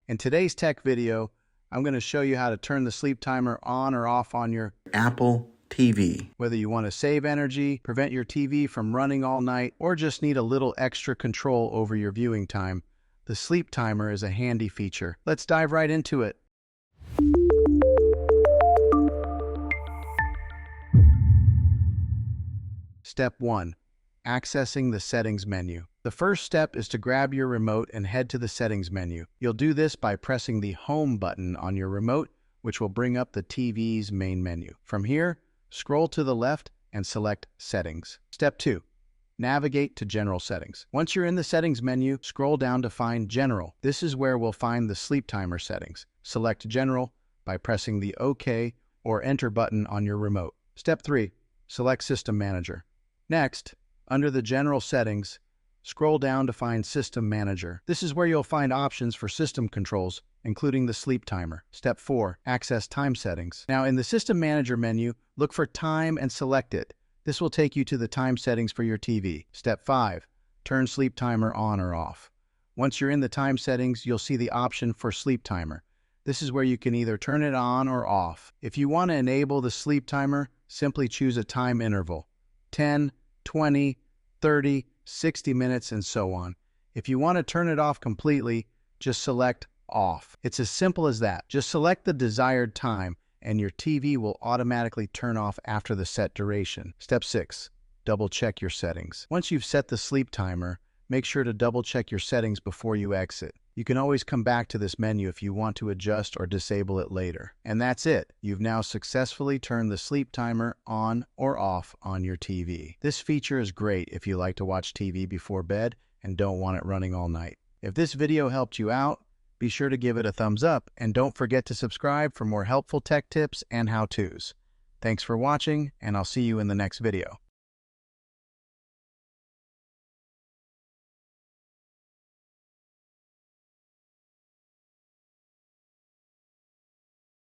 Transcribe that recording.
In today's tech video, I'm going to show you how to turn the sleep timer on or off on your Apple TV. whether you want to save energy, prevent your TV from running all night, or just need a little extra control over your viewing time. The sleep timer is a handy feature. Let's dive right into it. Step 1. Accessing the settings menu. The first step is to grab your remote and head to the settings menu. You'll do this by pressing the home button on your remote, which will bring up the TV's main menu. From here, scroll to the left and select Settings. Step 2. Navigate to General Settings. Once you're in the settings menu, scroll down to find General. This is where we'll find the sleep timer settings. Select General by pressing the OK or Enter button on your remote. Step 3. Select System Manager. Next, under the General Settings, scroll down to find System Manager. This is where you'll find options for system controls, including the sleep timer. Step 4. Access time settings. Now, in the System Manager menu, look for Time and select it. This will take you to the time settings for your TV. Step 5. Turn sleep timer on or off. Once you're in the time settings, you'll see the option for sleep timer. This is where you can either turn it on or off. If you want to enable the sleep timer, simply choose a time interval. 10, 20, 30, 60 minutes, and so on. If you want to turn it off completely, just select Off. It's as simple as that. Just select the desired time, and your TV will automatically turn off after the set duration. Step 6. Double check your settings. Once you've set the sleep timer, make sure to double check your settings before you exit. You can always come back to this menu if you want to adjust or disable it later. And that's it. You've now successfully turned the sleep timer on or off on your TV. This feature is great if you like to watch TV before bed and don't want it running all night. If this video helped you out, be sure to give it a thumbs up and don't forget to subscribe for more helpful tech tips and how-tos. Thanks for watching, and I'll see you in the next video.